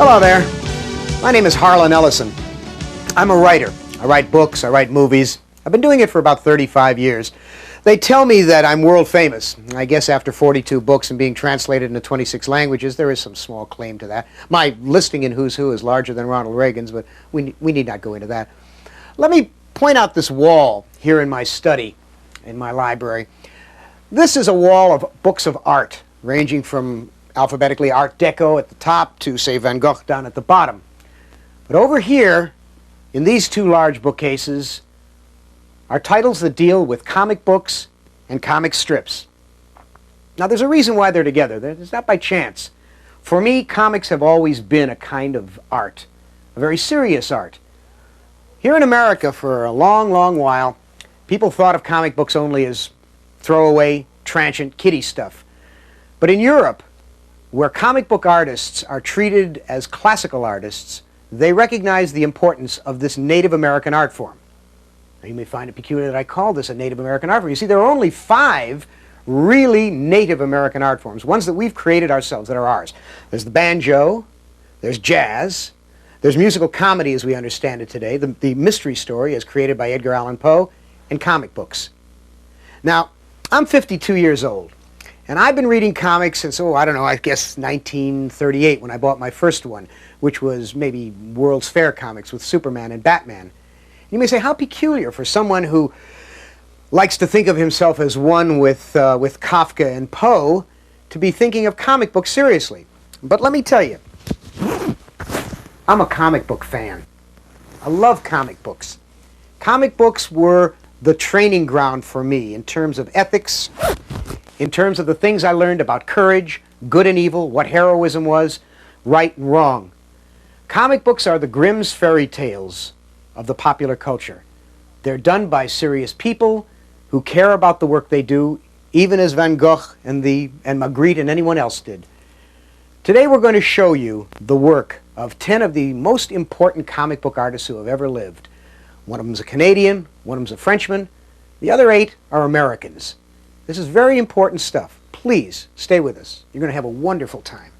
Hello there. My name is Harlan Ellison. I'm a writer. I write books, I write movies. I've been doing it for about 35 years. They tell me that I'm world famous. I guess after 42 books and being translated into 26 languages, there is some small claim to that. My listing in Who's Who is larger than Ronald Reagan's, but we need not go into that. Let me point out this wall here in my study, in my library. This is a wall of books of art, ranging from alphabetically Art Deco at the top to, say, Van Gogh down at the bottom. But over here, in these two large bookcases, are titles that deal with comic books and comic strips. Now, there's a reason why they're together. It's not by chance. For me, comics have always been a kind of art, a very serious art. Here in America, for a long, long while, people thought of comic books only as throwaway, transient, kiddie stuff. But in Europe, where comic book artists are treated as classical artists, they recognize the importance of this Native American art form. Now, you may find it peculiar that I call this a Native American art form. You see, there are only 5 really Native American art forms, ones that we've created ourselves, that are ours. There's the banjo, there's jazz, there's musical comedy as we understand it today, the mystery story as created by Edgar Allan Poe, and comic books. Now, I'm 52 years old. And I've been reading comics since, I don't know, I guess 1938 when I bought my first one, which was maybe World's Fair comics with Superman and Batman. You may say, how peculiar for someone who likes to think of himself as one with Kafka and Poe to be thinking of comic books seriously. But let me tell you, I'm a comic book fan. I love comic books. Comic books were the training ground for me in terms of ethics, in terms of the things I learned about courage, good and evil, what heroism was, right and wrong. Comic books are the Grimm's fairy tales of the popular culture. They're done by serious people who care about the work they do, even as Van Gogh and Magritte and anyone else did. Today we're going to show you the work of 10 of the most important comic book artists who have ever lived. One of them's a Canadian, one of them's a Frenchman, the other 8 are Americans. This is very important stuff. Please stay with us. You're going to have a wonderful time.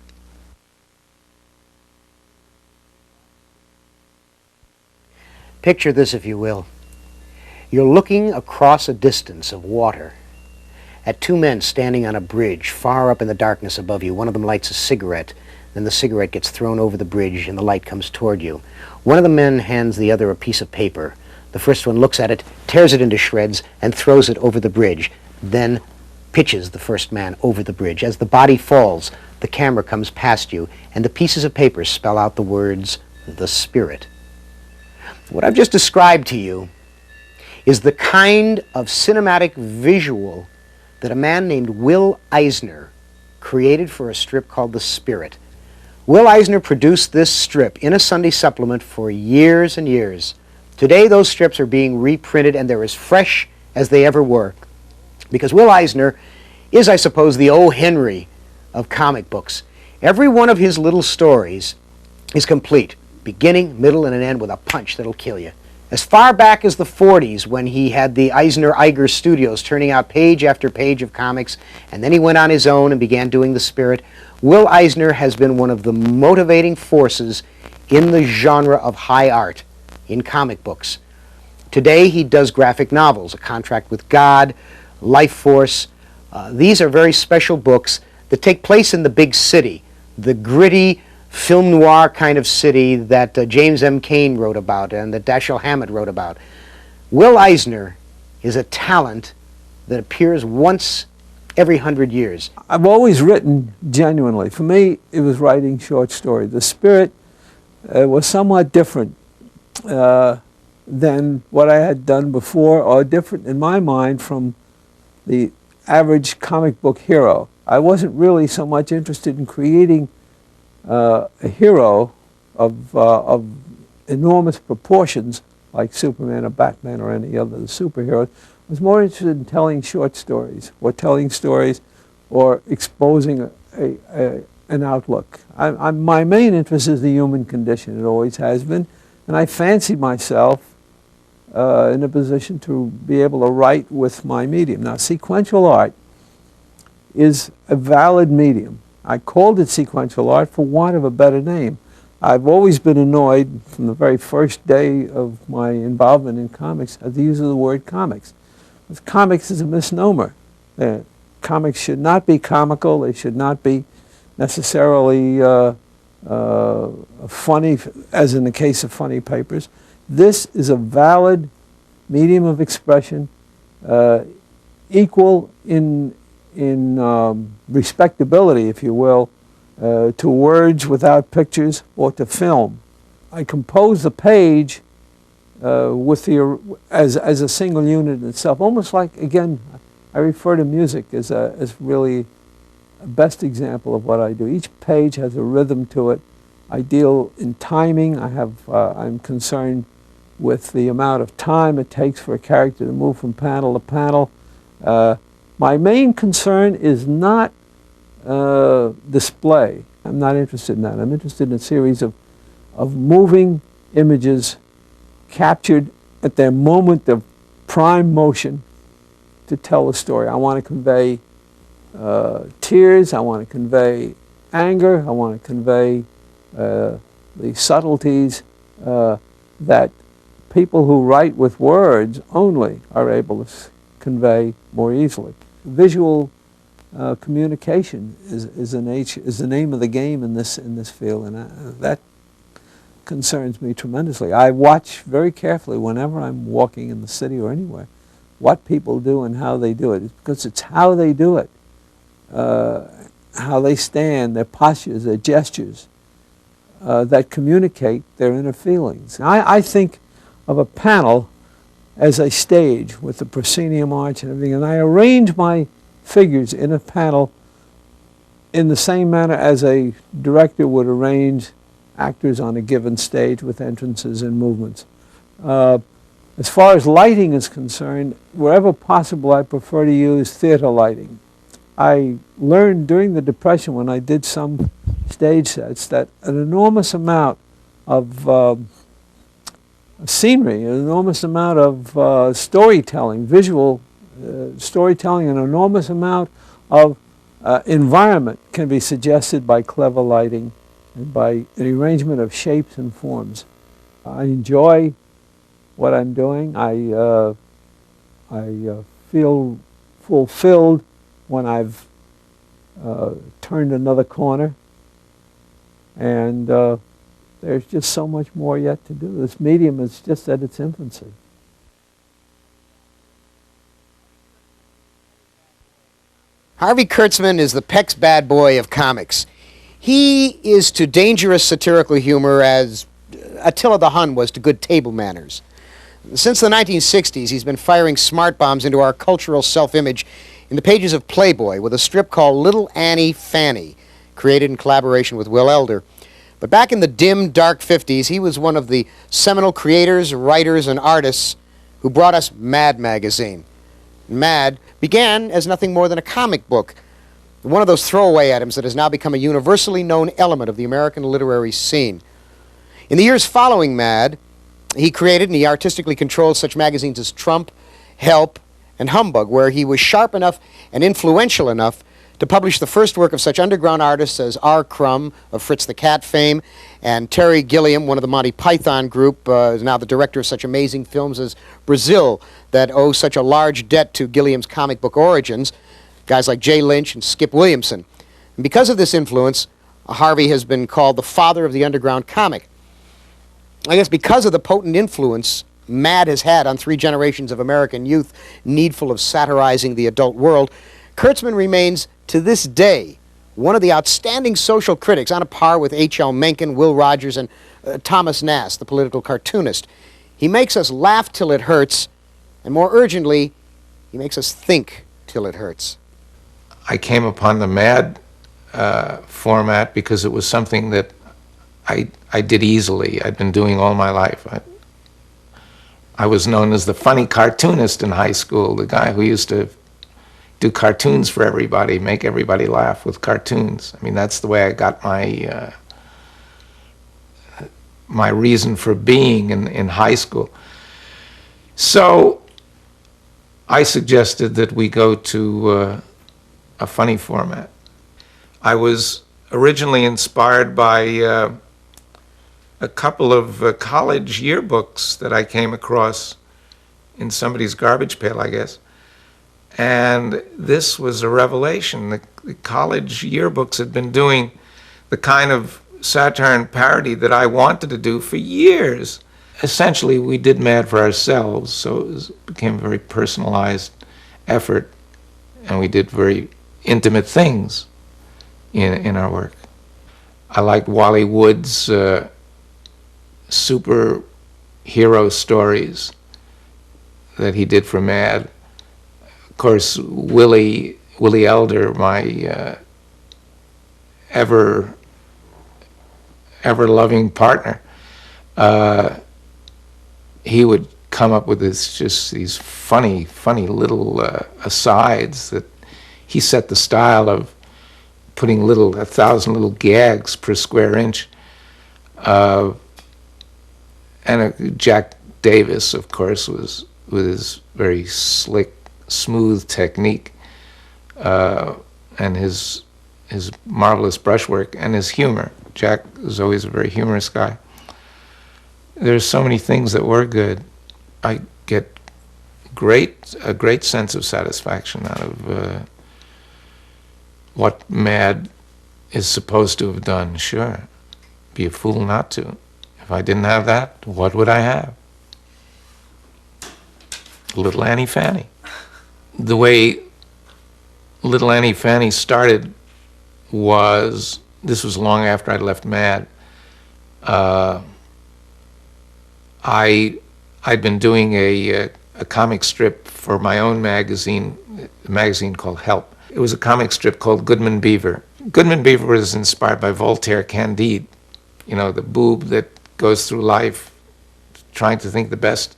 Picture this, if you will. You're looking across a distance of water at 2 men standing on a bridge far up in the darkness above you. One of them lights a cigarette. Then the cigarette gets thrown over the bridge and the light comes toward you. One of the men hands the other a piece of paper. The first one looks at it, tears it into shreds, and throws it over the bridge. Then pitches the first man over the bridge. As the body falls, the camera comes past you, and the pieces of paper spell out the words, "The Spirit." What I've just described to you is the kind of cinematic visual that a man named Will Eisner created for a strip called The Spirit. Will Eisner produced this strip in a Sunday supplement for years and years. Today those strips are being reprinted, and they're as fresh as they ever were. Because Will Eisner is, I suppose, the O. Henry of comic books. Every one of his little stories is complete, beginning, middle, and an end with a punch that'll kill you. As far back as the 40s, when he had the Eisner-Iger Studios turning out page after page of comics, and then he went on his own and began doing The Spirit, Will Eisner has been one of the motivating forces in the genre of high art in comic books. Today he does graphic novels, A Contract with God, Life Force. These are very special books that take place in the big city, the gritty film noir kind of city that James M. Cain wrote about and that Dashiell Hammett wrote about. Will Eisner is a talent that appears once every 100 years. I've always written genuinely. For me, it was writing short story. The Spirit was somewhat different than what I had done before, or different in my mind from the average comic book hero. I wasn't really so much interested in creating a hero of enormous proportions like Superman or Batman or any other superheroes. I was more interested in telling short stories, or telling stories, or exposing an outlook. My main interest is the human condition. It always has been, and I fancied myself in a position to be able to write with my medium. Now, sequential art is a valid medium. I called it sequential art for want of a better name. I've always been annoyed from the very first day of my involvement in comics at the use of the word comics. Because comics is a misnomer. Comics should not be comical. They should not be necessarily funny, as in the case of funny papers. This is a valid medium of expression, equal in respectability, if you will, to words without pictures or to film. I compose the page with as a single unit in itself, almost like, again, I refer to music as really a best example of what I do. Each page has a rhythm to it. I deal in timing. I'm concerned with the amount of time it takes for a character to move from panel to panel. My main concern is not display. I'm not interested in that. I'm interested in a series of moving images captured at their moment of prime motion to tell a story. I want to convey tears. I want to convey anger. I want to convey the subtleties that people who write with words only are able to convey more easily. Visual communication is the name of the game in this field, and that concerns me tremendously. I watch very carefully whenever I'm walking in the city or anywhere what people do and how they do it. It's because it's how they do it, how they stand, their postures, their gestures, that communicate their inner feelings. I think of a panel as a stage with the proscenium arch and everything, and I arrange my figures in a panel in the same manner as a director would arrange actors on a given stage with entrances and movements. As far as lighting is concerned, wherever possible, I prefer to use theater lighting. I learned during the Depression, when I did some stage sets, that an enormous amount of scenery, an enormous amount of storytelling, visual storytelling, an enormous amount of environment can be suggested by clever lighting and by an arrangement of shapes and forms. I enjoy what I'm doing. I feel fulfilled when I've turned another corner, and there's just so much more yet to do. This medium is just at its infancy. Harvey Kurtzman is the Peck's bad boy of comics. He is to dangerous satirical humor as Attila the Hun was to good table manners. Since the 1960s, he's been firing smart bombs into our cultural self-image in the pages of Playboy with a strip called Little Annie Fanny, created in collaboration with Will Elder. But back in the dim, dark 50s, he was one of the seminal creators, writers, and artists who brought us Mad magazine. Mad began as nothing more than a comic book, one of those throwaway items that has now become a universally known element of the American literary scene. In the years following Mad, he created and he artistically controlled such magazines as Trump, Help, and Humbug, where he was sharp enough and influential enough to publish the first work of such underground artists as R. Crumb of Fritz the Cat fame, and Terry Gilliam, one of the Monty Python group, is now the director of such amazing films as Brazil that owe such a large debt to Gilliam's comic book origins, guys like Jay Lynch and Skip Williamson. And because of this influence, Harvey has been called the father of the underground comic. I guess because of the potent influence Mad has had on 3 generations of American youth needful of satirizing the adult world, Kurtzman remains, to this day, one of the outstanding social critics, on a par with H.L. Mencken, Will Rogers, and Thomas Nast, the political cartoonist. He makes us laugh till it hurts, and more urgently, he makes us think till it hurts. I came upon the Mad format because it was something that I did easily. I'd been doing all my life. I was known as the funny cartoonist in high school, the guy who used to do cartoons for everybody, make everybody laugh with cartoons. I mean, that's the way I got my my reason for being in high school. So I suggested that we go to a funny format. I was originally inspired by a couple of college yearbooks that I came across in somebody's garbage pail, I guess. And this was a revelation. The college yearbooks had been doing the kind of satire and parody that I wanted to do for years. Essentially, we did Mad for ourselves, so it became a very personalized effort, and we did very intimate things in our work. I liked Wally Wood's superhero stories that he did for Mad. Of course, Willie Elder, my ever loving partner, he would come up with these funny little asides that he set the style of putting 1,000 little gags per square inch. And Jack Davis, of course, was with his very slick, smooth technique, and his marvelous brushwork and his humor. Jack was always a very humorous guy. There's so many things that were good. I get a great sense of satisfaction out of what Mad is supposed to have done. Sure, be a fool not to. If I didn't have that, what would I have? Little Annie Fanny. The way Little Annie Fanny started was, this was long after I'd left Mad. I'd been doing a comic strip for my own magazine, a magazine called Help. It was a comic strip called Goodman Beaver. Goodman Beaver was inspired by Voltaire Candide, you know, the boob that goes through life trying to think the best.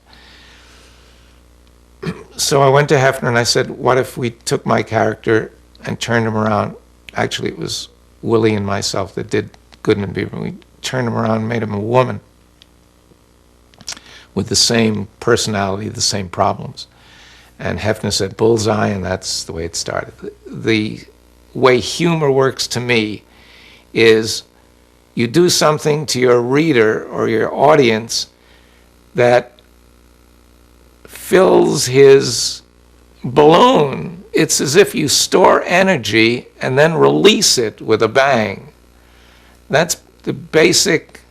So I went to Hefner and I said, what if we took my character and turned him around? Actually, it was Willie and myself that did Goodman Beaver. We turned him around and made him a woman with the same personality, the same problems. And Hefner said, bullseye, and that's the way it started. The way humor works to me is you do something to your reader or your audience that fills his balloon. It's as if you store energy and then release it with a bang. That's the basic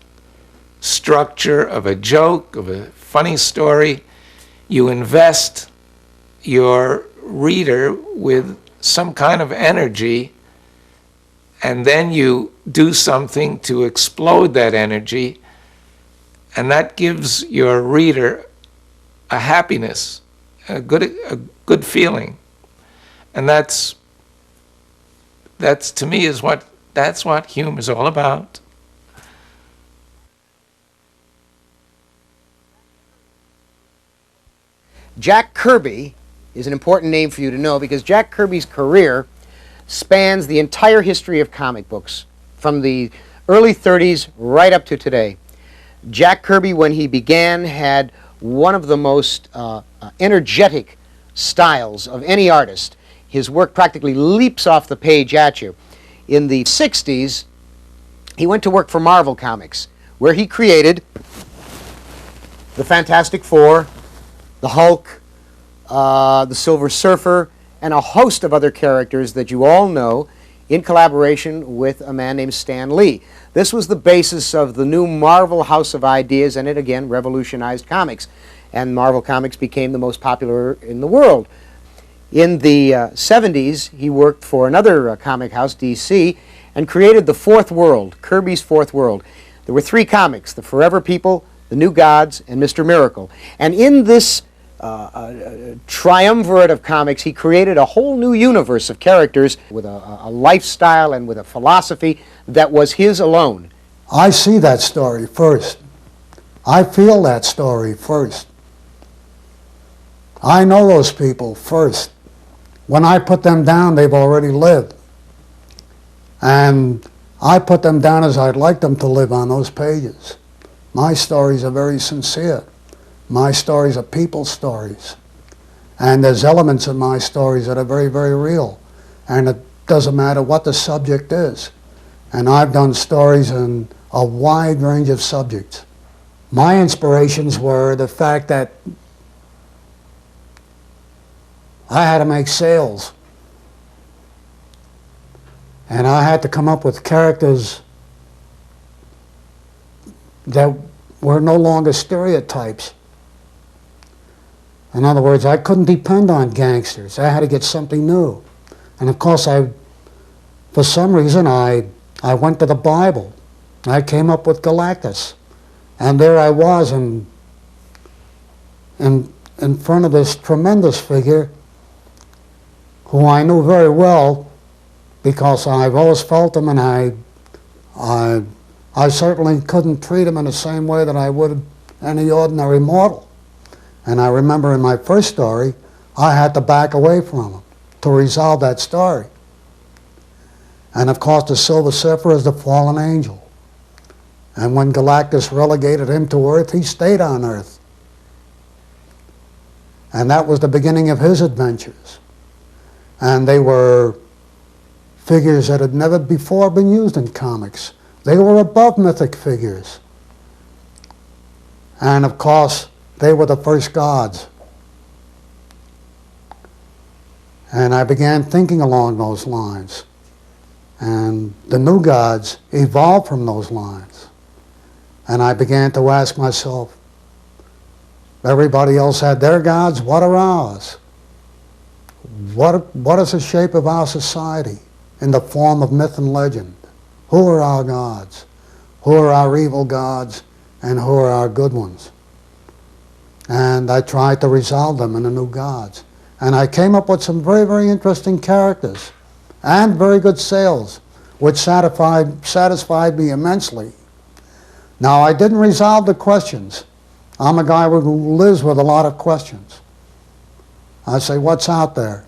structure of a joke, of a funny story. You invest your reader with some kind of energy, and then you do something to explode that energy, and that gives your reader a happiness, a good feeling. And that's to me that's what humor is all about. Jack Kirby is an important name for you to know because Jack Kirby's career spans the entire history of comic books, from the early 30s right up to today. Jack Kirby, when he began, had one of the most energetic styles of any artist. His work practically leaps off the page at you. In the 60s, he went to work for Marvel Comics, where he created the Fantastic Four, the Hulk, the Silver Surfer, and a host of other characters that you all know, in collaboration with a man named Stan Lee. This was the basis of the new Marvel House of Ideas, and it again revolutionized comics. And Marvel Comics became the most popular in the world. In the 70s, he worked for another comic house, DC, and created the Fourth World, Kirby's Fourth World. There were three comics, the Forever People, the New Gods, and Mr. Miracle. And in this triumvirate of comics, he created a whole new universe of characters with a lifestyle and with a philosophy that was his alone. I see that story first. I feel that story first. I know those people first. When I put them down, they've already lived. And I put them down as I'd like them to live on those pages. My stories are very sincere. My stories are people's stories. And there's elements in my stories that are very, very real. And it doesn't matter what the subject is. And I've done stories in a wide range of subjects. My inspirations were the fact that I had to make sales, and I had to come up with characters that were no longer stereotypes. In other words, I couldn't depend on gangsters. I had to get something new. And of course, for some reason, I went to the Bible. I came up with Galactus. And there I was in front of this tremendous figure who I knew very well because I've always felt him, and I certainly couldn't treat him in the same way that I would any ordinary mortal. And I remember in my first story, I had to back away from him to resolve that story. And of course, the Silver Surfer is the fallen angel. And when Galactus relegated him to Earth, he stayed on Earth. And that was the beginning of his adventures. And they were figures that had never before been used in comics. They were above mythic figures. And of course, they were the first gods. And I began thinking along those lines. And the new gods evolved from those lines. And I began to ask myself, everybody else had their gods, what are ours? What is the shape of our society in the form of myth and legend? Who are our gods? Who are our evil gods? And who are our good ones? And I tried to resolve them in the new gods. And I came up with some very, very interesting characters and very good sales, which satisfied me immensely. Now, I didn't resolve the questions. I'm a guy who lives with a lot of questions. I say, what's out there?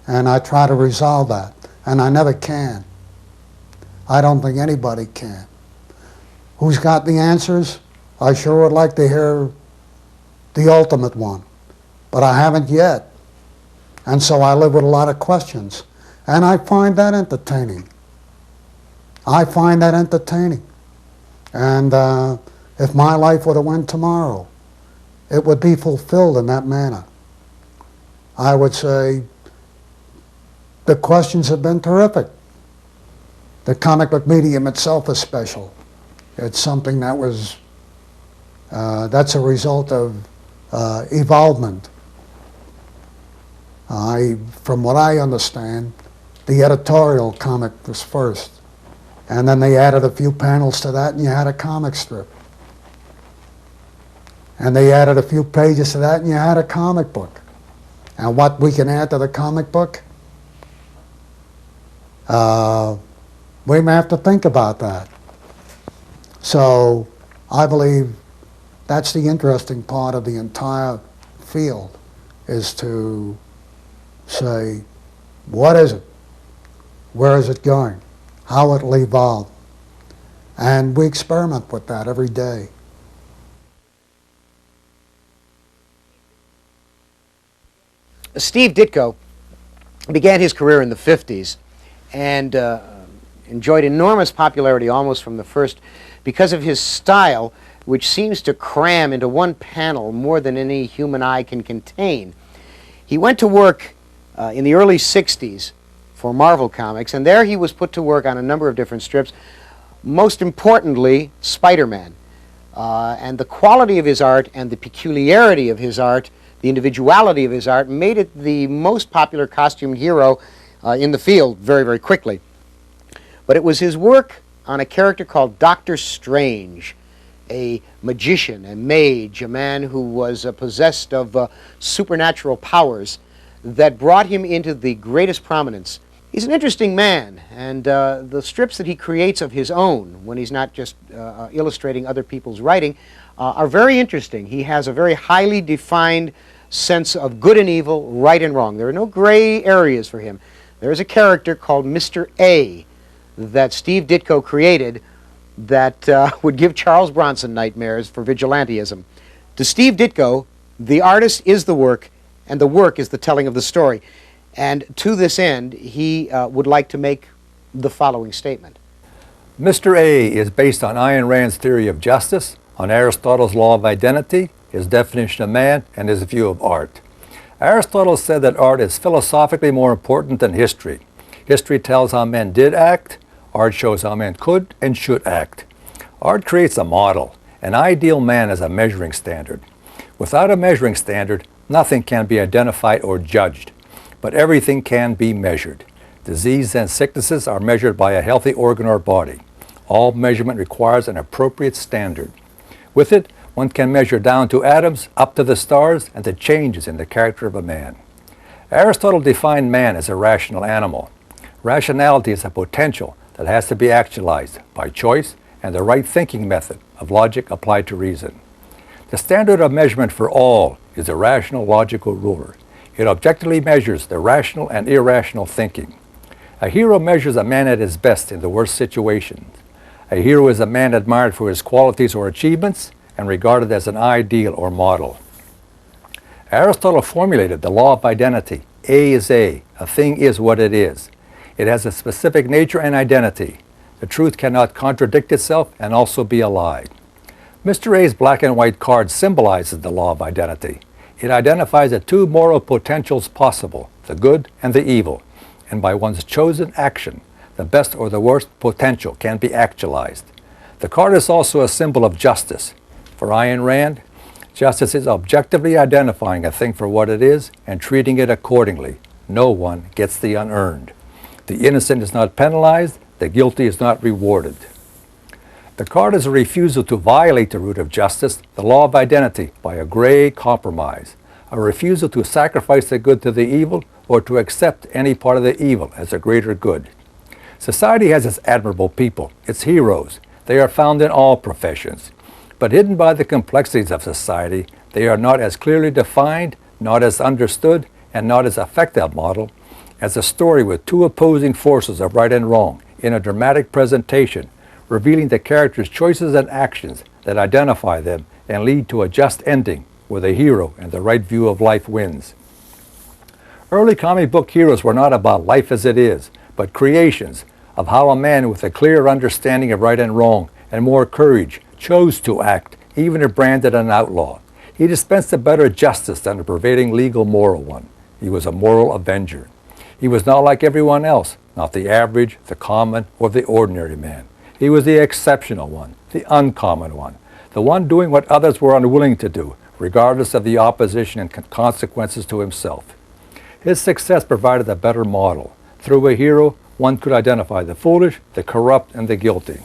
And I try to resolve that. And I never can. I don't think anybody can. Who's got the answers? I sure would like to hear the ultimate one. But I haven't yet. And so I live with a lot of questions. And I find that entertaining. I find that entertaining. And if my life were to end tomorrow, it would be fulfilled in that manner. I would say the questions have been terrific. The comic book medium itself is special. It's something that was, that's a result of evolvement. From what I understand, the editorial comic was first. And then they added a few panels to that and you had a comic strip. And they added a few pages to that and you had a comic book. And what we can add to the comic book, we may have to think about that. So I believe that's the interesting part of the entire field, is to say, what is it? Where is it going? How it'll evolve. And we experiment with that every day. Steve Ditko began his career in the 50s and enjoyed enormous popularity almost from the first because of his style, which seems to cram into one panel more than any human eye can contain. He went to work in the early 60s for Marvel Comics, and there he was put to work on a number of different strips, most importantly, Spider-Man. And the quality of his art and the peculiarity of his art, the individuality of his art, made it the most popular costumed hero in the field very, very quickly. But it was his work on a character called Dr. Strange, a magician, a mage, a man who was possessed of supernatural powers, that brought him into the greatest prominence. He's an interesting man, and the strips that he creates of his own, when he's not just illustrating other people's writing, are very interesting. He has a very highly defined sense of good and evil, right and wrong. There are no gray areas for him. There is a character called Mr. A that Steve Ditko created that would give Charles Bronson nightmares for vigilantism. To Steve Ditko, the artist is the work, and the work is the telling of the story. And to this end, he would like to make the following statement. Mr. A is based on Ayn Rand's theory of justice, on Aristotle's law of identity, his definition of man, and his view of art. Aristotle said that art is philosophically more important than history. History tells how men did act, art shows how men could and should act. Art creates a model, an ideal man as a measuring standard. Without a measuring standard, nothing can be identified or judged, but everything can be measured. Disease and sicknesses are measured by a healthy organ or body. All measurement requires an appropriate standard. With it, one can measure down to atoms, up to the stars, and the changes in the character of a man. Aristotle defined man as a rational animal. Rationality is a potential that has to be actualized by choice and the right thinking method of logic applied to reason. The standard of measurement for all is a rational logical ruler. It objectively measures the rational and irrational thinking. A hero measures a man at his best in the worst situations. A hero is a man admired for his qualities or achievements and regarded as an ideal or model. Aristotle formulated the law of identity. A is A. A thing is what it is. It has a specific nature and identity. The truth cannot contradict itself and also be a lie. Mr. A's black and white card symbolizes the law of identity. It identifies the two moral potentials possible, the good and the evil, and by one's chosen action, the best or the worst potential can be actualized. The card is also a symbol of justice. For Ayn Rand, justice is objectively identifying a thing for what it is and treating it accordingly. No one gets the unearned. The innocent is not penalized, the guilty is not rewarded. The card is a refusal to violate the root of justice, the law of identity, by a gray compromise, a refusal to sacrifice the good to the evil or to accept any part of the evil as a greater good. Society has its admirable people, its heroes. They are found in all professions. But hidden by the complexities of society, they are not as clearly defined, not as understood, and not as effective model as a story with two opposing forces of right and wrong in a dramatic presentation, revealing the character's choices and actions that identify them and lead to a just ending where the hero and the right view of life wins. Early comic book heroes were not about life as it is, but creations of how a man with a clear understanding of right and wrong and more courage chose to act, even if branded an outlaw. He dispensed a better justice than a pervading legal moral one. He was a moral avenger. He was not like everyone else, not the average, the common, or the ordinary man. He was the exceptional one, the uncommon one, the one doing what others were unwilling to do, regardless of the opposition and consequences to himself. His success provided a better model. Through a hero, one could identify the foolish, the corrupt, and the guilty.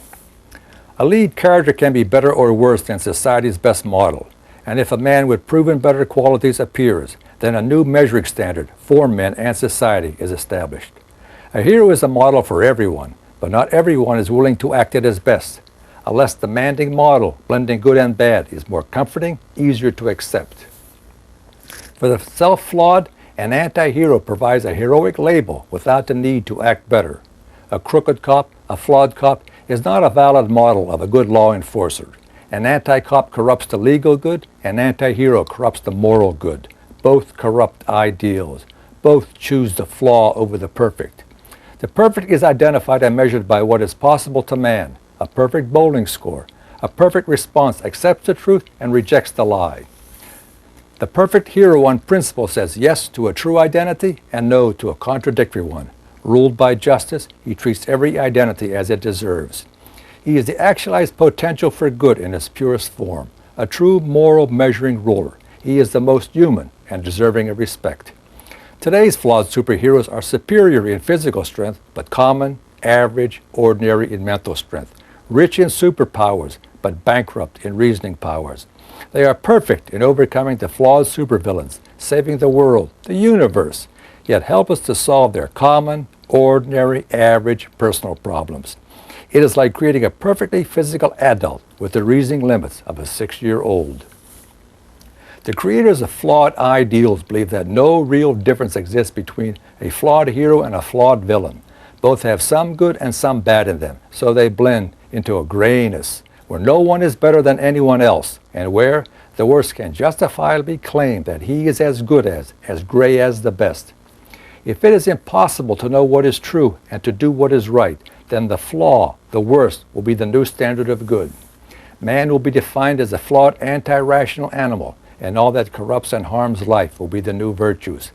A lead character can be better or worse than society's best model, and if a man with proven better qualities appears, then a new measuring standard for men and society is established. A hero is a model for everyone, but not everyone is willing to act at his best. A less demanding model, blending good and bad, is more comforting, easier to accept. For the self-flawed, an anti-hero provides a heroic label without the need to act better. A crooked cop, a flawed cop, is not a valid model of a good law enforcer. An anti-cop corrupts the legal good, an anti-hero corrupts the moral good. Both corrupt ideals. Both choose the flaw over the perfect. The perfect is identified and measured by what is possible to man. A perfect bowling score. A perfect response accepts the truth and rejects the lie. The perfect hero on principle says yes to a true identity and no to a contradictory one. Ruled by justice, he treats every identity as it deserves. He is the actualized potential for good in its purest form, a true moral measuring ruler. He is the most human and deserving of respect. Today's flawed superheroes are superior in physical strength, but common, average, ordinary in mental strength. Rich in superpowers, but bankrupt in reasoning powers. They are perfect in overcoming the flawed supervillains, saving the world, the universe, yet helpless to solve their common, ordinary, average personal problems. It is like creating a perfectly physical adult with the reasoning limits of a 6-year-old. The creators of flawed ideals believe that no real difference exists between a flawed hero and a flawed villain. Both have some good and some bad in them, so they blend into a grayness where no one is better than anyone else, and where the worst can justifiably claim that he is as good as gray as the best. If it is impossible to know what is true and to do what is right, then the flaw, the worst, will be the new standard of good. Man will be defined as a flawed, anti-rational animal, and all that corrupts and harms life will be the new virtues.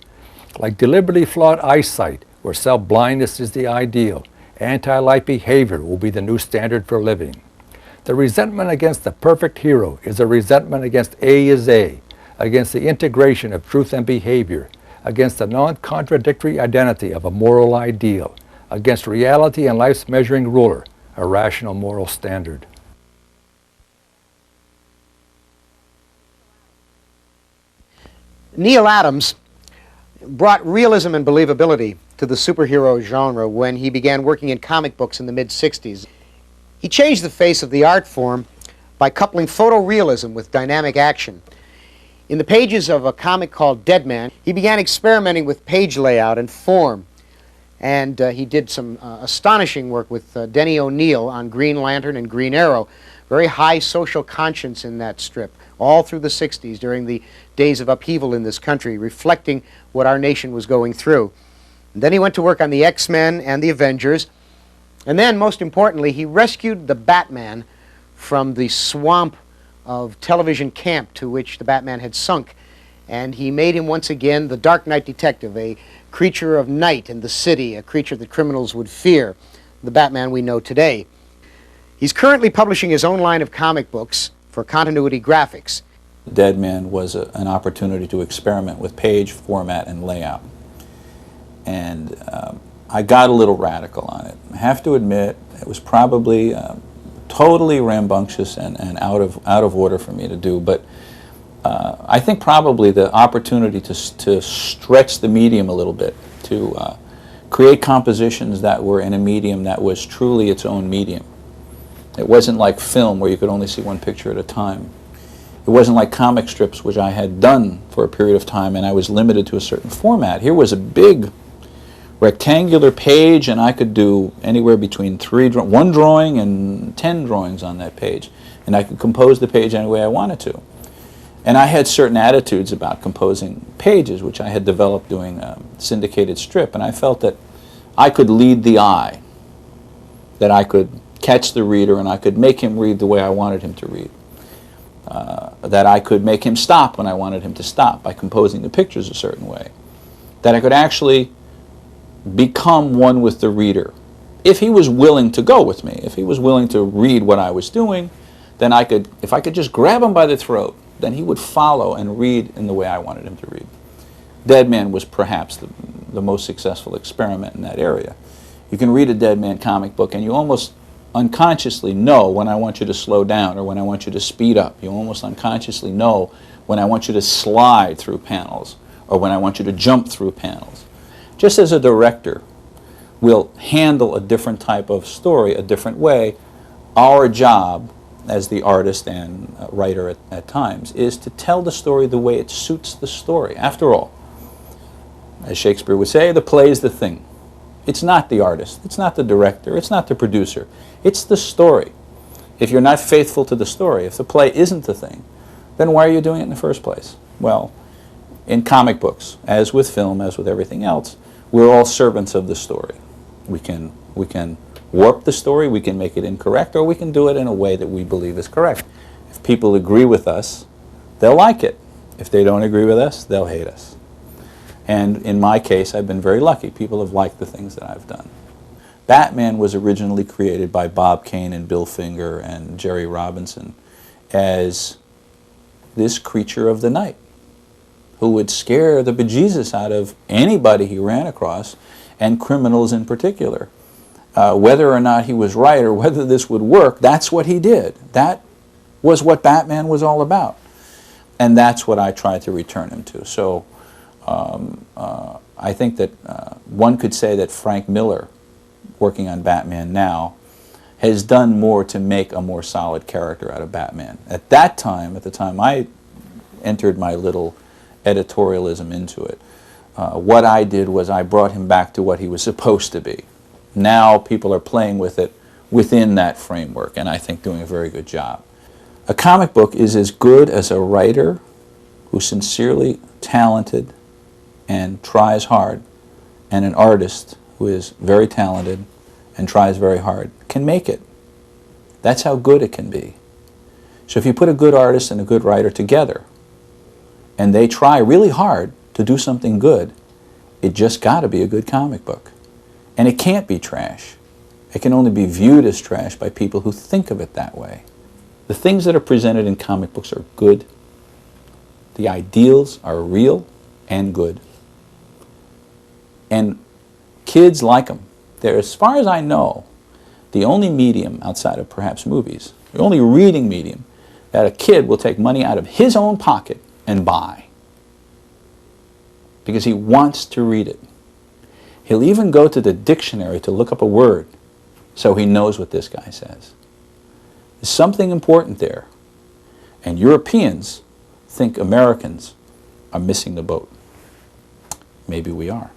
Like deliberately flawed eyesight, where self-blindness is the ideal, anti-life behavior will be the new standard for living. The resentment against the perfect hero is a resentment against A is A, against the integration of truth and behavior, against the non-contradictory identity of a moral ideal, against reality and life's measuring ruler, a rational moral standard. Neil Adams brought realism and believability to the superhero genre when he began working in comic books in the mid-60s. He changed the face of the art form by coupling photorealism with dynamic action. In the pages of a comic called Dead Man, he began experimenting with page layout and form. And he did some astonishing work with Denny O'Neil on Green Lantern and Green Arrow. Very high social conscience in that strip, all through the 60s during the days of upheaval in this country, reflecting what our nation was going through. And then he went to work on the X-Men and the Avengers. And then, most importantly, he rescued the Batman from the swamp of television camp to which the Batman had sunk. And he made him once again the Dark Knight detective, a creature of night in the city, a creature that criminals would fear, the Batman we know today. He's currently publishing his own line of comic books for Continuity Graphics. Dead Man was an opportunity to experiment with page format and layout. And I got a little radical on it. I have to admit, it was probably totally rambunctious and out of order for me to do, but I think probably the opportunity to stretch the medium a little bit, to create compositions that were in a medium that was truly its own medium. It wasn't like film where you could only see one picture at a time. It wasn't like comic strips, which I had done for a period of time and I was limited to a certain format. Here was a big rectangular page and I could do anywhere between one drawing and 10 drawings on that page. And I could compose the page any way I wanted to. And I had certain attitudes about composing pages, which I had developed doing a syndicated strip, and I felt that I could lead the eye, that I could catch the reader and I could make him read the way I wanted him to read, that I could make him stop when I wanted him to stop by composing the pictures a certain way, that I could actually become one with the reader. If he was willing to go with me, if he was willing to read what I was doing, then I could, if I could just grab him by the throat, then he would follow and read in the way I wanted him to read. Dead Man was perhaps the most successful experiment in that area. You can read a Dead Man comic book and you almost unconsciously know when I want you to slow down or when I want you to speed up. You almost unconsciously know when I want you to slide through panels or when I want you to jump through panels. Just as a director will handle a different type of story a different way, our job as the artist and writer at times is to tell the story the way it suits the story. After all, as Shakespeare would say, the play is the thing. It's not the artist, it's not the director, it's not the producer, it's the story. If you're not faithful to the story, if the play isn't the thing, then why are you doing it in the first place? Well, in comic books, as with film, as with everything else, we're all servants of the story. We can warp the story, we can make it incorrect, or we can do it in a way that we believe is correct. If people agree with us, they'll like it. If they don't agree with us, they'll hate us. And in my case, I've been very lucky. People have liked the things that I've done. Batman was originally created by Bob Kane and Bill Finger and Jerry Robinson as this creature of the night who would scare the bejesus out of anybody he ran across, and criminals in particular. Whether or not he was right or whether this would work, that's what he did. That was what Batman was all about. And that's what I tried to return him to. So I think that one could say that Frank Miller, working on Batman now, has done more to make a more solid character out of Batman. At that time, at the time I entered my little editorialism into it, what I did was I brought him back to what he was supposed to be. Now people are playing with it within that framework, and I think doing a very good job. A comic book is as good as a writer who's sincerely talented and tries hard, and an artist who is very talented and tries very hard can make it. That's how good it can be. So if you put a good artist and a good writer together, and they try really hard to do something good, it just got to be a good comic book. And it can't be trash. It can only be viewed as trash by people who think of it that way. The things that are presented in comic books are good. The ideals are real and good. And kids like them. They're, as far as I know, the only medium outside of perhaps movies, the only reading medium that a kid will take money out of his own pocket and buy. Because he wants to read it. He'll even go to the dictionary to look up a word so he knows what this guy says. There's something important there. And Europeans think Americans are missing the boat. Maybe we are.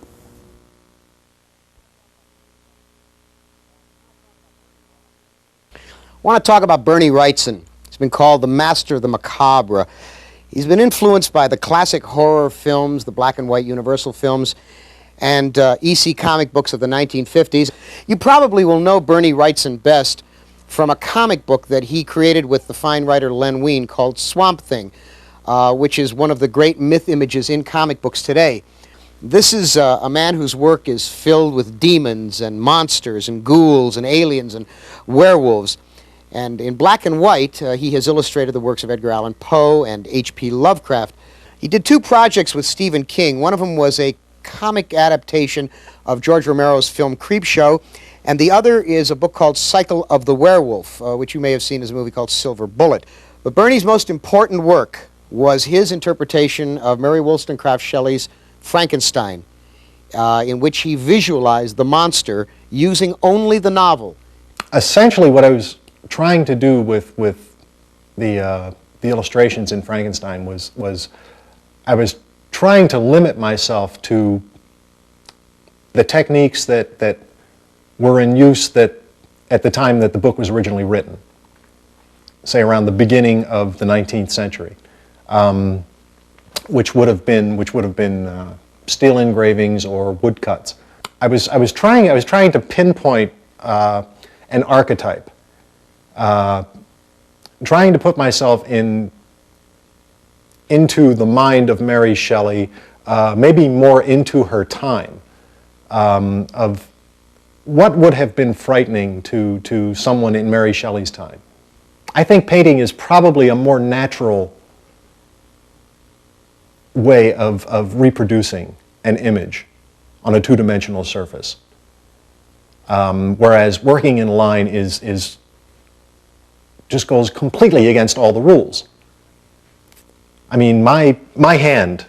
I want to talk about Bernie Wrightson. He's been called the master of the macabre. He's been influenced by the classic horror films, the black and white Universal films, and EC comic books of the 1950s. You probably will know Bernie Wrightson best from a comic book that he created with the fine writer Len Wein called Swamp Thing, which is one of the great myth images in comic books today. This is a man whose work is filled with demons and monsters and ghouls and aliens and werewolves. And in black and white, he has illustrated the works of Edgar Allan Poe and H.P. Lovecraft. He did two projects with Stephen King. One of them was a comic adaptation of George Romero's film Creepshow, and the other is a book called Cycle of the Werewolf, which you may have seen as a movie called Silver Bullet. But Bernie's most important work was his interpretation of Mary Wollstonecraft Shelley's Frankenstein, in which he visualized the monster using only the novel. Essentially what I was trying to do with the illustrations in Frankenstein was I was trying to limit myself to the techniques that were in use that at the time that the book was originally written, say around the beginning of the 19th century, which would have been steel engravings or woodcuts. I was trying to pinpoint an archetype. Trying to put myself into the mind of Mary Shelley, maybe more into her time, of what would have been frightening to someone in Mary Shelley's time. I think painting is probably a more natural way of reproducing an image on a two-dimensional surface, whereas working in line just goes completely against all the rules. I mean, my hand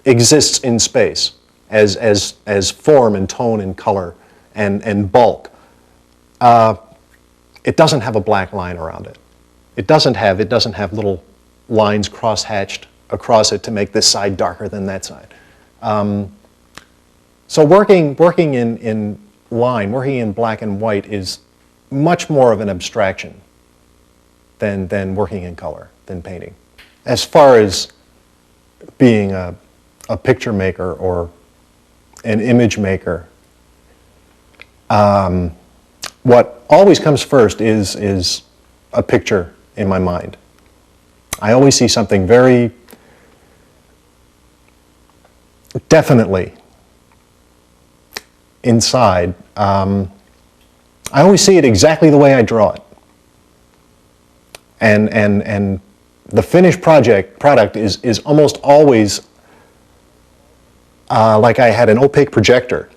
exists in space as form and tone and color and bulk. It doesn't have a black line around it. It doesn't have little lines cross-hatched across it to make this side darker than that side. So working in line, working in black and white is much more of an abstraction than working in color, than painting. As far as being a picture maker or an image maker, what always comes first is a picture in my mind. I always see something very definitely inside. I always see it exactly the way I draw it. And the finished product is almost always like I had an opaque projector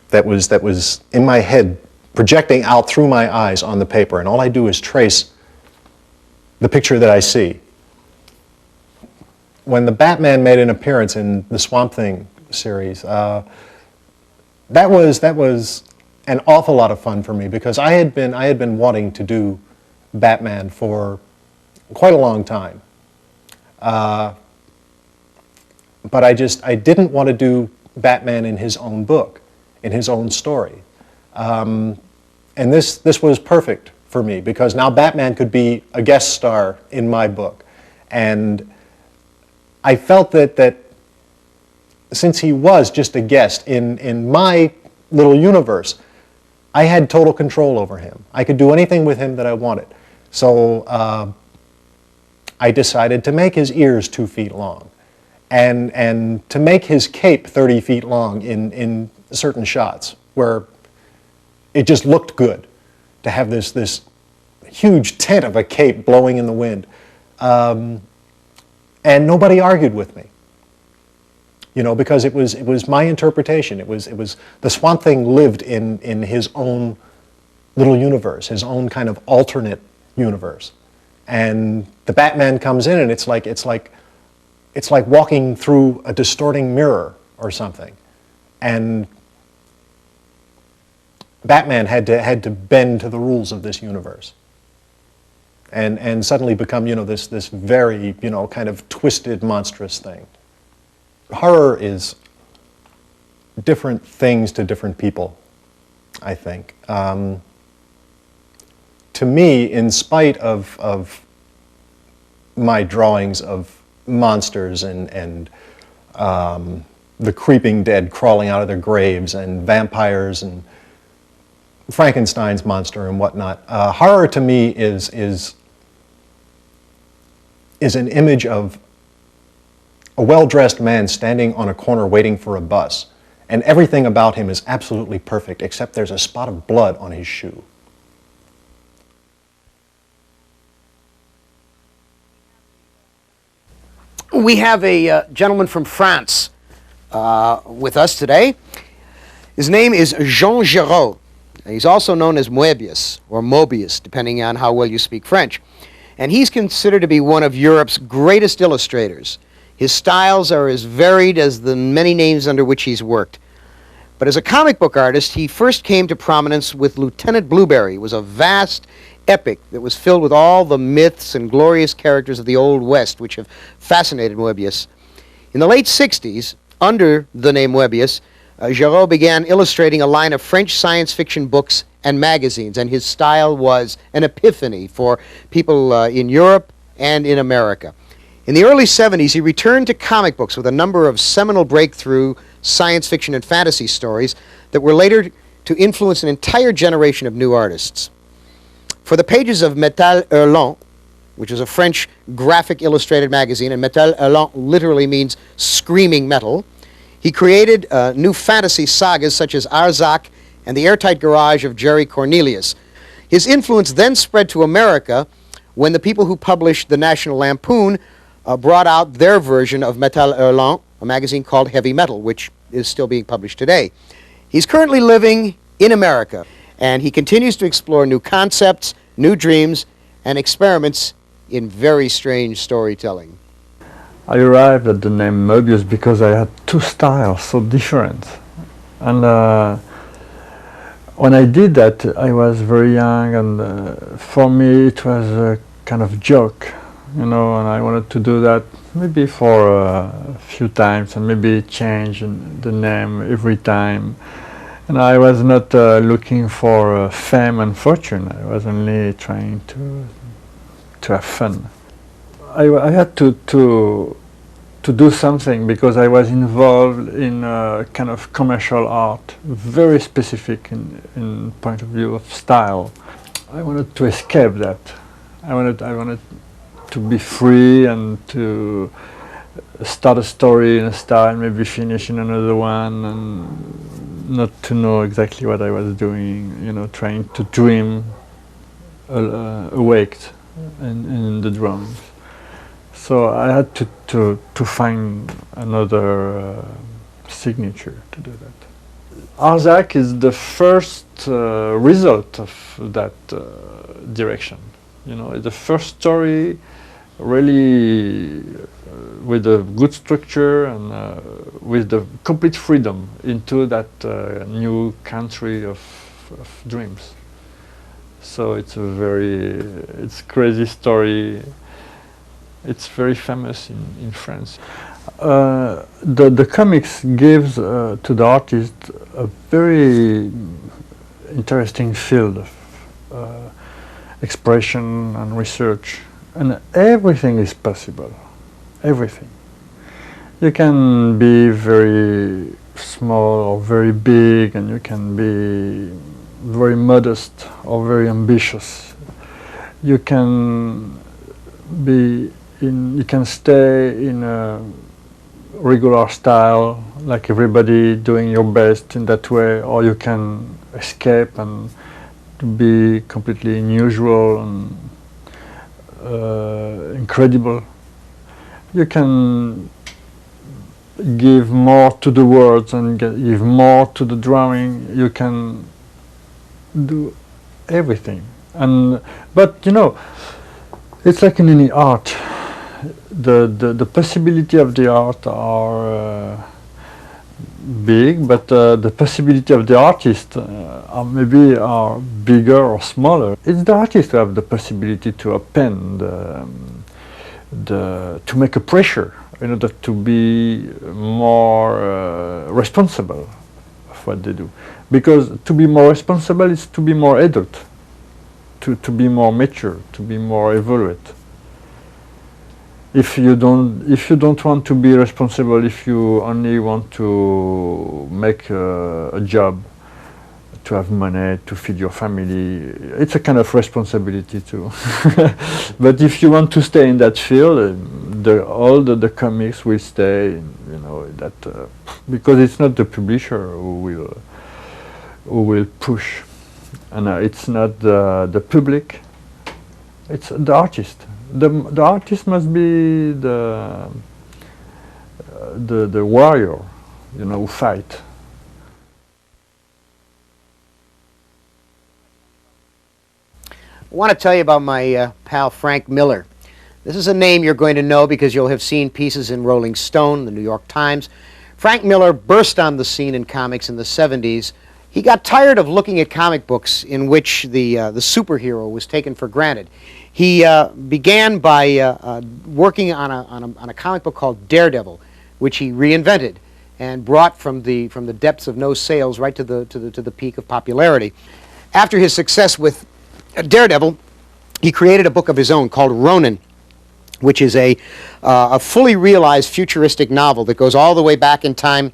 that was in my head projecting out through my eyes on the paper, and all I do is trace the picture that I see. When the Batman made an appearance in the Swamp Thing series, that was an awful lot of fun for me, because I had been wanting to do Batman for quite a long time, but I didn't want to do Batman in his own book, in his own story, and this was perfect for me, because now Batman could be a guest star in my book, and I felt that since he was just a guest in my little universe, I had total control over him. I could do anything with him that I wanted. So I decided to make his ears 2 feet long and to make his cape 30 feet long in certain shots where it just looked good to have this huge tent of a cape blowing in the wind. And nobody argued with me, you know, because it was my interpretation. It was the Swamp Thing lived in his own little universe, his own kind of alternate universe. And the Batman comes in, and it's like walking through a distorting mirror or something. And Batman had to bend to the rules of this universe, and suddenly become, you know, this very, you know, kind of twisted, monstrous thing. Horror is different things to different people, I think. To me, in spite of my drawings of monsters and the creeping dead crawling out of their graves and vampires and Frankenstein's monster and whatnot, horror to me is an image of a well-dressed man standing on a corner waiting for a bus, and everything about him is absolutely perfect except there's a spot of blood on his shoe. We have a gentleman from France with us today. His name is Jean Giraud. He's also known as Moebius, or Mobius, depending on how well you speak French. And he's considered to be one of Europe's greatest illustrators. His styles are as varied as the many names under which he's worked. But as a comic book artist, he first came to prominence with Lieutenant Blueberry. It was a vast epic that was filled with all the myths and glorious characters of the Old West, which have fascinated Moebius. In the late 60s, under the name Moebius, Giraud began illustrating a line of French science fiction books and magazines, and his style was an epiphany for people in Europe and in America. In the early 70s, he returned to comic books with a number of seminal breakthrough science fiction and fantasy stories that were later to influence an entire generation of new artists. For the pages of Metal Hurlant, which is a French graphic illustrated magazine, and Metal Hurlant literally means screaming metal, he created new fantasy sagas such as Arzak and The Airtight Garage of Jerry Cornelius. His influence then spread to America when the people who published the National Lampoon brought out their version of Metal Hurlant, a magazine called Heavy Metal, which is still being published today. He's currently living in America, and he continues to explore new concepts, new dreams, and experiments in very strange storytelling. I arrived at the name Moebius because I had two styles so different. And when I did that, I was very young, and for me it was a kind of joke, you know, and I wanted to do that maybe for a few times and maybe change the name every time. And I was not looking for fame and fortune. I was only trying to have fun. I had to do something because I was involved in kind of commercial art, very specific in point of view of style. I wanted to escape that. I wanted to be free and to start a story in a style, maybe finish in another one, and not to know exactly what I was doing, you know, trying to dream awake in the drawings. So I had to find another signature to do that. Arzak is the first result of that direction. You know, the first story really with a good structure and with the complete freedom into that new country of dreams. So it's it's crazy story. It's very famous in France. The comics gives to the artist a very interesting field of expression and research, and everything is possible. Everything. You can be very small or very big, and you can be very modest or very ambitious. You can you can stay in a regular style, like everybody, doing your best in that way, or you can escape and be completely unusual and incredible. You can give more to the words and give more to the drawing. You can do everything. But you know, it's like in any art. The possibility of the art are big, but the possibility of the artist are maybe are bigger or smaller. It's the artist who have the possibility to append, to make a pressure in order to be more responsible of what they do. Because to be more responsible is to be more adult, to be more mature, to be more evolved. If you don't want to be responsible, if you only want to make a job, to have money, to feed your family, it's a kind of responsibility too. But if you want to stay in that field, all the comics will stay, you know, that because it's not the publisher who will push, and it's not the public, it's the artist. The artist must be the warrior, you know, who fight. I want to tell you about my pal Frank Miller. This is a name you're going to know because you'll have seen pieces in Rolling Stone, the New York Times. Frank Miller burst on the scene in comics in the 70s. He got tired of looking at comic books in which the superhero was taken for granted. He began by working on a comic book called Daredevil, which he reinvented and brought from the depths of no sales right to the peak of popularity. After his success with Daredevil, he created a book of his own called Ronin, which is a fully realized futuristic novel that goes all the way back in time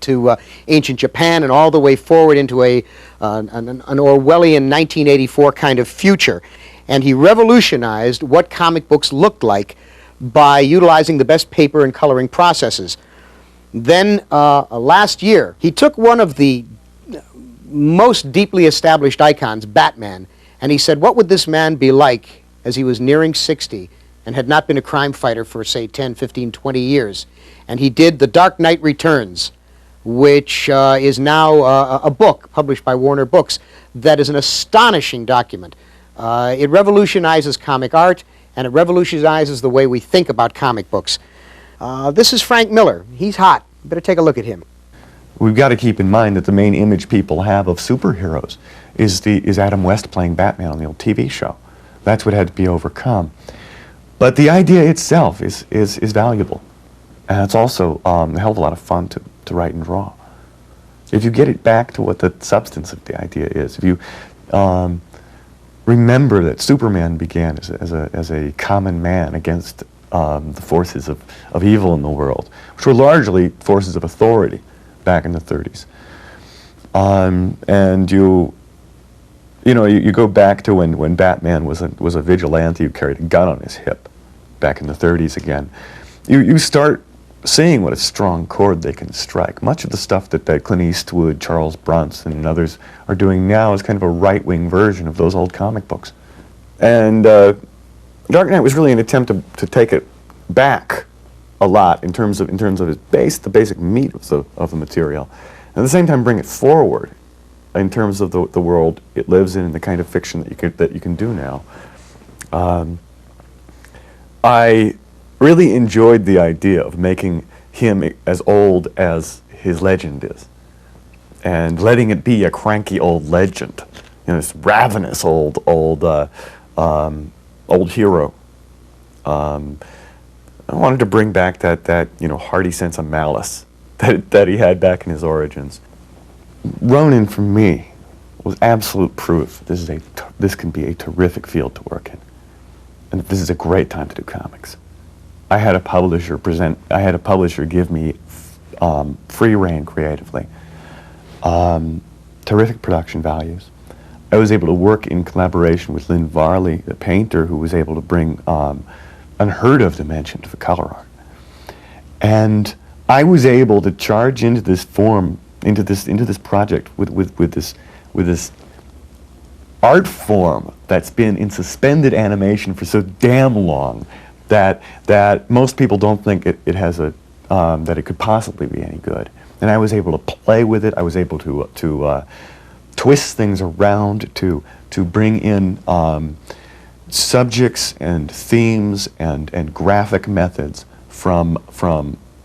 to ancient Japan and all the way forward into an Orwellian 1984 kind of future. And he revolutionized what comic books looked like by utilizing the best paper and coloring processes. Then last year, he took one of the most deeply established icons, Batman, and he said, what would this man be like as he was nearing 60 and had not been a crime fighter for, say, 10, 15, 20 years? And he did The Dark Knight Returns, which is now a book published by Warner Books that is an astonishing document. It revolutionizes comic art, and it revolutionizes the way we think about comic books. This is Frank Miller. He's hot. You better take a look at him. We've got to keep in mind that the main image people have of superheroes is Adam West playing Batman on the old TV show. That's what had to be overcome. But the idea itself is valuable, and it's also a hell of a lot of fun to write and draw. If you get it back to what the substance of the idea is, if you remember that Superman began as a common man against the forces of evil in the world, which were largely forces of authority back in the 30s. And you go back to when Batman was a vigilante who carried a gun on his hip back in the 30s again. You start seeing what a strong chord they can strike. Much of the stuff that Clint Eastwood, Charles Bronson, and others are doing now is kind of a right-wing version of those old comic books. And Dark Knight was really an attempt to take it back a lot in terms of its base, the basic meat of the material, and at the same time bring it forward in terms of the world it lives in and the kind of fiction that you can do now. I really enjoyed the idea of making him as old as his legend is, and letting it be a cranky old legend, this ravenous old hero. I wanted to bring back that hearty sense of malice that he had back in his origins. Ronin, for me, was absolute proof this can be a terrific field to work in, and that this is a great time to do comics. I had a publisher give me free rein creatively to terrific production values. I was able to work in collaboration with Lynn Varley, a painter who was able to bring unheard of dimension to the color art. And I was able to charge into this form, into this project with this art form that's been in suspended animation for so damn long that most people don't think it has a that it could possibly be any good. And I was able to play with it. I was able to twist things around, to bring in subjects and themes and graphic methods from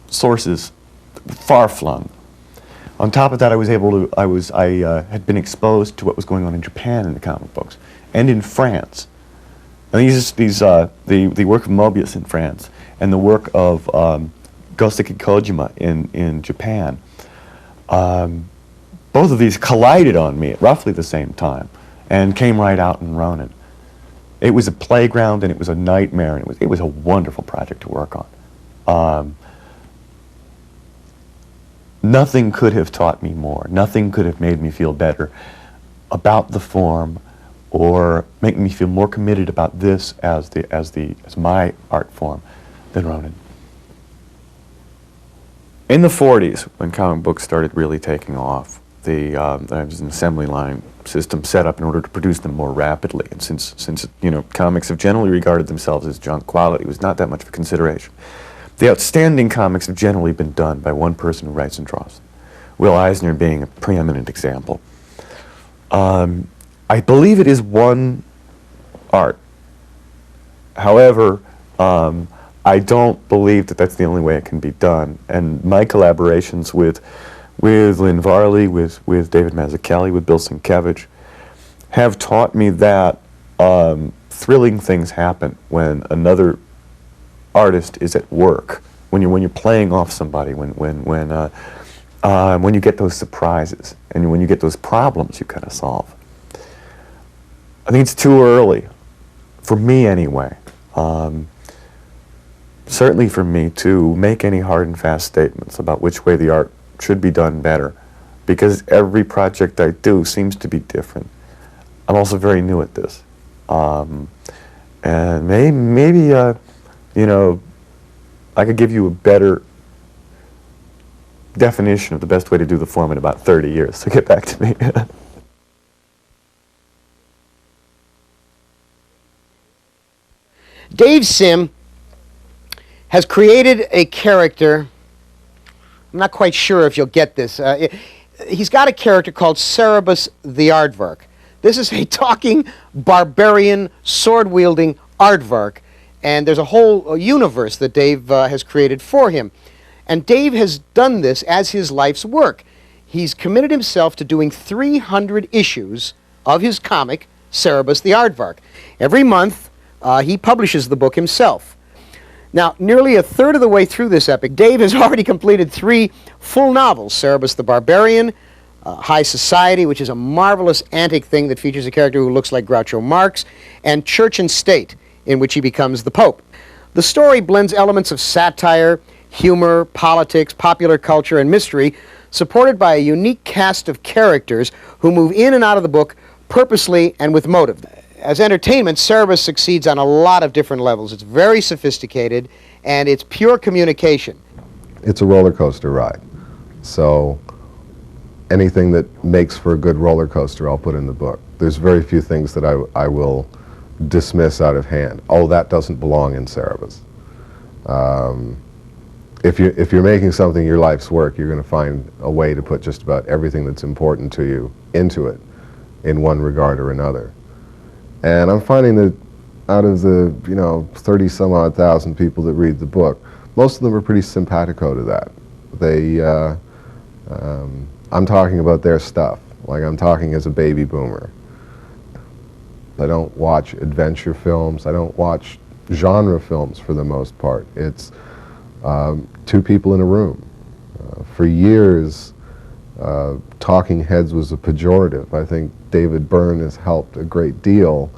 sources far-flung. On top of that, I had been exposed to what was going on in Japan in the comic books and in France. And the work of Mobius in France and the work of Goseki Kojima in Japan. Both of these collided on me at roughly the same time and came right out in Ronin. It was a playground and it was a nightmare, and it was a wonderful project to work on. Nothing could have taught me more. Nothing could have made me feel better about the form, or make me feel more committed about this as my art form than Ronin. In the 40s, when comic books started really taking off, there was an assembly line system set up in order to produce them more rapidly. And since comics have generally regarded themselves as junk quality, it was not that much of a consideration. The outstanding comics have generally been done by one person who writes and draws, Will Eisner being a preeminent example. I believe it is one art. However, I don't believe that that's the only way it can be done. And my collaborations with Lynn Varley, with David Mazzucchelli, with Bill Sienkiewicz, have taught me that thrilling things happen when another artist is at work. When you're playing off somebody, when you get those surprises and when you get those problems you kind of solve. I think it's too early, for me anyway. Certainly for me, to make any hard and fast statements about which way the art should be done better, because every project I do seems to be different. I'm also very new at this. And maybe I could give you a better definition of the best way to do the form in about 30 years, so get back to me. Dave Sim has created a character. I'm not quite sure if you'll get this. He's got a character called Cerebus the Aardvark. This is a talking, barbarian, sword-wielding aardvark, and there's a whole universe that Dave has created for him. And Dave has done this as his life's work. He's committed himself to doing 300 issues of his comic, Cerebus the Aardvark. Every month, he publishes the book himself. Now, nearly a third of the way through this epic, Dave has already completed 3 full novels: Cerebus the Barbarian, High Society, which is a marvelous antic thing that features a character who looks like Groucho Marx, and Church and State, in which he becomes the Pope. The story blends elements of satire, humor, politics, popular culture, and mystery, supported by a unique cast of characters who move in and out of the book purposely and with motive. As entertainment, Cerebus succeeds on a lot of different levels. It's very sophisticated, and it's pure communication. It's a roller coaster ride. So anything that makes for a good roller coaster, I'll put in the book. There's very few things that I will dismiss out of hand. Oh, that doesn't belong in Cerebus. If you're making something your life's work, you're going to find a way to put just about everything that's important to you into it in one regard or another. And I'm finding that out of the 30-some-odd thousand people that read the book, most of them are pretty simpatico to that. I'm talking about their stuff, like I'm talking as a baby boomer. I don't watch adventure films. I don't watch genre films for the most part. It's 2 people in a room. For years, talking heads was a pejorative. I think David Byrne has helped a great deal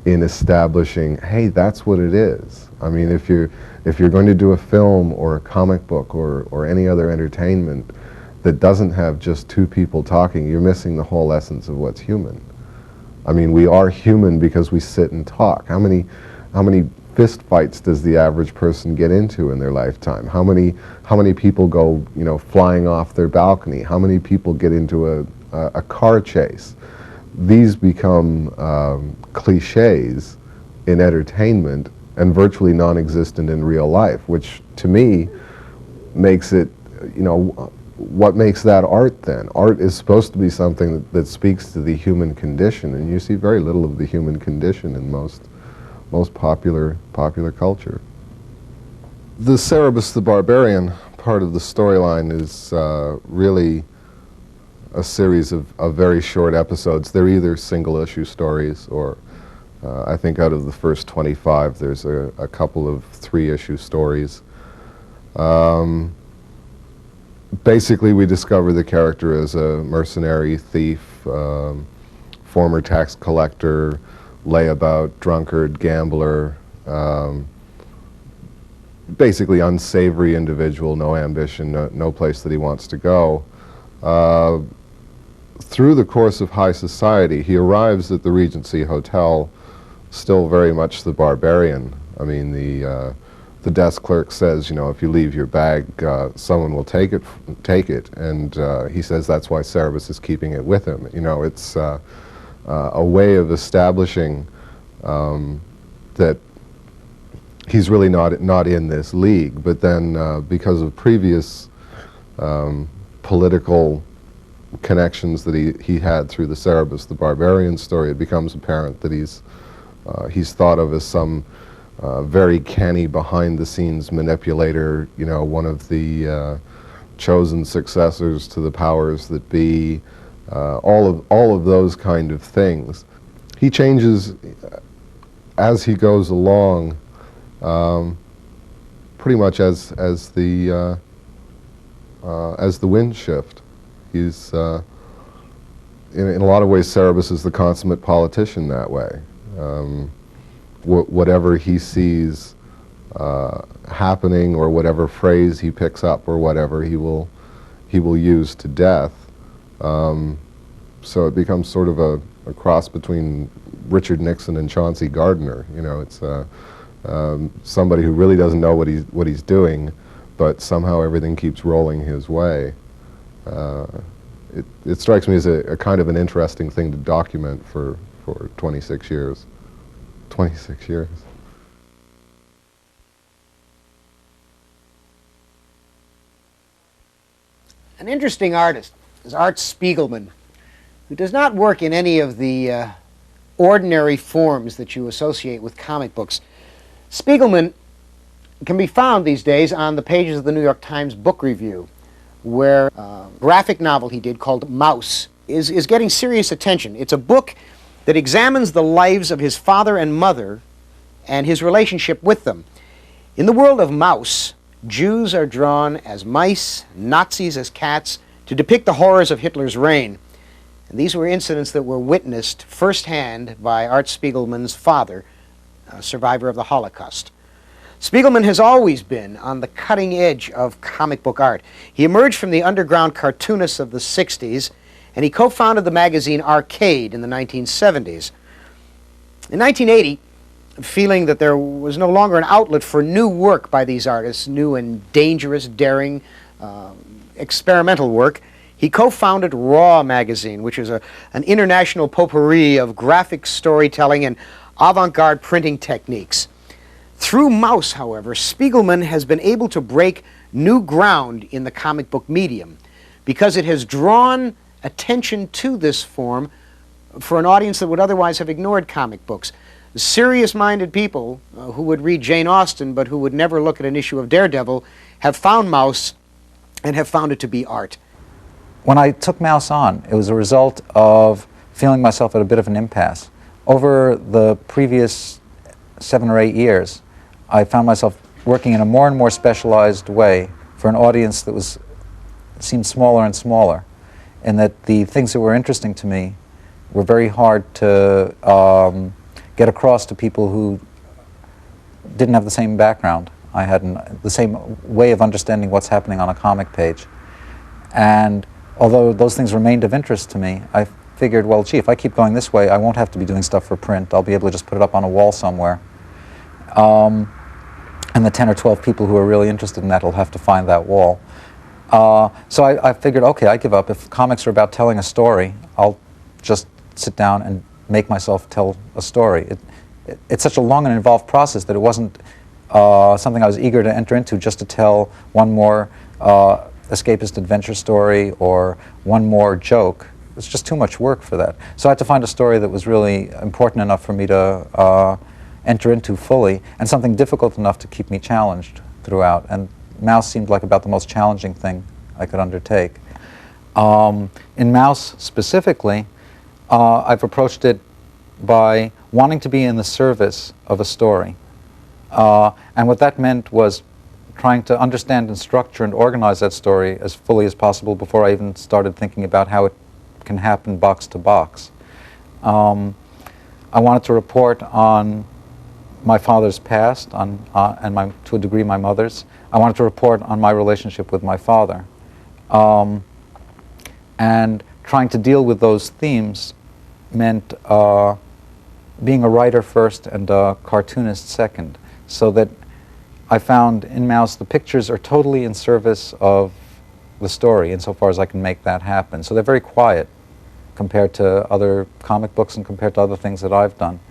in establishing, hey, that's what it is. I mean, if you're going to do a film or a comic book or any other entertainment, that doesn't have just two people talking, you're missing the whole essence of what's human. I mean, we are human because we sit and talk. How many fist fights does the average person get into in their lifetime? How many people go, you know, flying off their balcony? How many people get into a car chase? These become cliches in entertainment and virtually non-existent in real life, which to me makes it, you know, what makes that art then? Art is supposed to be something that speaks to the human condition, and you see very little of the human condition in most popular culture. The Cerberus the Barbarian part of the storyline is really a series of very short episodes. They're either single-issue stories or I think out of the first 25 there's a couple of 3-issue stories. Basically, we discover the character as a mercenary, thief, former tax collector, layabout, drunkard, gambler, basically unsavory individual, no ambition, no place that he wants to go. Through the course of high society, he arrives at the Regency Hotel, still very much the barbarian. I mean, the desk clerk says, you know, if you leave your bag, someone will take it, and he says that's why Cerberus is keeping it with him. You know, it's a way of establishing that he's really not in this league. But then, because of previous political connections that he had through the Cerberus the Barbarian story, it becomes apparent that he's thought of as some very canny behind-the-scenes manipulator, you know, one of the chosen successors to the powers that be, all of those kind of things. He changes as he goes along, pretty much as the winds shift. He's in a lot of ways, Cerberus is the consummate politician that way. Whatever he sees happening, or whatever phrase he picks up, or whatever he will use to death. So it becomes sort of a cross between Richard Nixon and Chauncey Gardner. You know, it's somebody who really doesn't know what he's doing, but somehow everything keeps rolling his way. It strikes me as a kind of an interesting thing to document for 26 years. 26 years. An interesting artist is Art Spiegelman, who does not work in any of the ordinary forms that you associate with comic books. Spiegelman can be found these days on the pages of the New York Times Book Review, where a graphic novel he did called Mouse is getting serious attention. It's a book that examines the lives of his father and mother and his relationship with them. In the world of Mouse, Jews are drawn as mice, Nazis as cats, to depict the horrors of Hitler's reign. And these were incidents that were witnessed firsthand by Art Spiegelman's father, a survivor of the Holocaust. Spiegelman has always been on the cutting edge of comic book art. He emerged from the underground cartoonists of the 60s, and he co-founded the magazine Arcade in the 1970s. In 1980, feeling that there was no longer an outlet for new work by these artists, new and dangerous, daring, experimental work, he co-founded Raw magazine, which is an international potpourri of graphic storytelling and avant-garde printing techniques. Through Mouse, however, Spiegelman has been able to break new ground in the comic book medium because it has drawn attention to this form for an audience that would otherwise have ignored comic books. Serious-minded people who would read Jane Austen but who would never look at an issue of Daredevil have found Mouse and have found it to be art. When I took Mouse on, it was a result of feeling myself at a bit of an impasse. Over the previous 7 or 8 years, I found myself working in a more and more specialized way for an audience that seemed smaller and smaller, and that the things that were interesting to me were very hard to get across to people who didn't have the same background I had, the same way of understanding what's happening on a comic page. And although those things remained of interest to me, I figured, well, gee, if I keep going this way, I won't have to be doing stuff for print. I'll be able to just put it up on a wall somewhere. And the 10 or 12 people who are really interested in that will have to find that wall. So I figured, okay, I give up. If comics are about telling a story, I'll just sit down and make myself tell a story. It's such a long and involved process that it wasn't something I was eager to enter into just to tell one more escapist adventure story or one more joke. It was just too much work for that. So I had to find a story that was really important enough for me to enter into fully, and something difficult enough to keep me challenged throughout. And Mouse seemed like about the most challenging thing I could undertake. In Mouse specifically, I've approached it by wanting to be in the service of a story. And what that meant was trying to understand and structure and organize that story as fully as possible before I even started thinking about how it can happen box to box. I wanted to report on my father's past, and to a degree my mother's. I wanted to report on my relationship with my father. And trying to deal with those themes meant being a writer first and a cartoonist second, so that I found in Mouse the pictures are totally in service of the story insofar as I can make that happen. So they're very quiet compared to other comic books and compared to other things that I've done.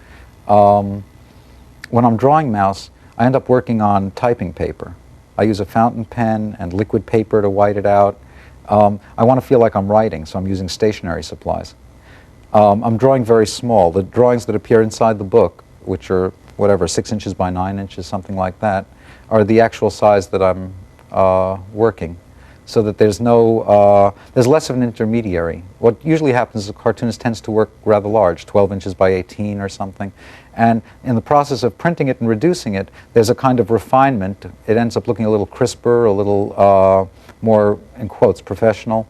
When I'm drawing Mouse, I end up working on typing paper. I use a fountain pen and liquid paper to white it out. I want to feel like I'm writing, so I'm using stationery supplies. I'm drawing very small. The drawings that appear inside the book, which are whatever, 6 inches by 9 inches, something like that, are the actual size that I'm working, so that there's less of an intermediary. What usually happens is a cartoonist tends to work rather large, 12 inches by 18 or something, and in the process of printing it and reducing it, there's a kind of refinement. It ends up looking a little crisper, a little more, in quotes, professional,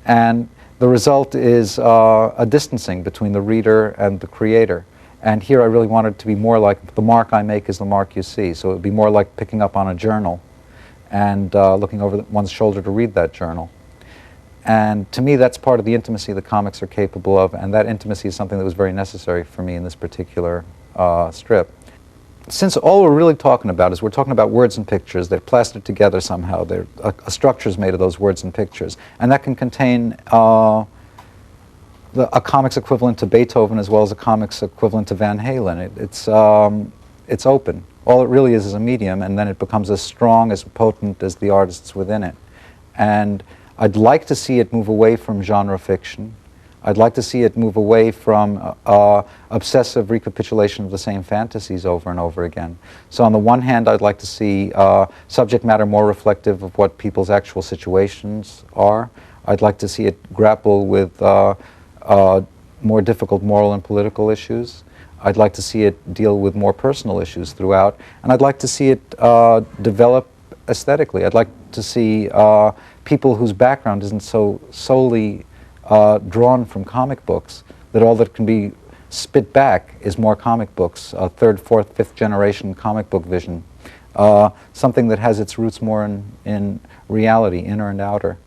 and the result is a distancing between the reader and the creator. And here I really wanted it to be more like the mark I make is the mark you see, so it would be more like picking up on a journal and looking over one's shoulder to read that journal. And to me, that's part of the intimacy the comics are capable of, and that intimacy is something that was very necessary for me in this particular strip. Since all we're really talking about is we're talking about words and pictures, they're plastered together somehow. A structure is made of those words and pictures, and that can contain a comics equivalent to Beethoven as well as a comics equivalent to Van Halen. It's open. All it really is a medium, and then it becomes as strong, as potent as the artists within it. And I'd like to see it move away from genre fiction. I'd like to see it move away from obsessive recapitulation of the same fantasies over and over again. So on the one hand, I'd like to see subject matter more reflective of what people's actual situations are. I'd like to see it grapple with more difficult moral and political issues. I'd like to see it deal with more personal issues throughout. And I'd like to see it develop aesthetically. I'd like to see people whose background isn't so solely drawn from comic books, that all that can be spit back is more comic books, third, fourth, fifth generation comic book vision. Something that has its roots more in reality, inner and outer.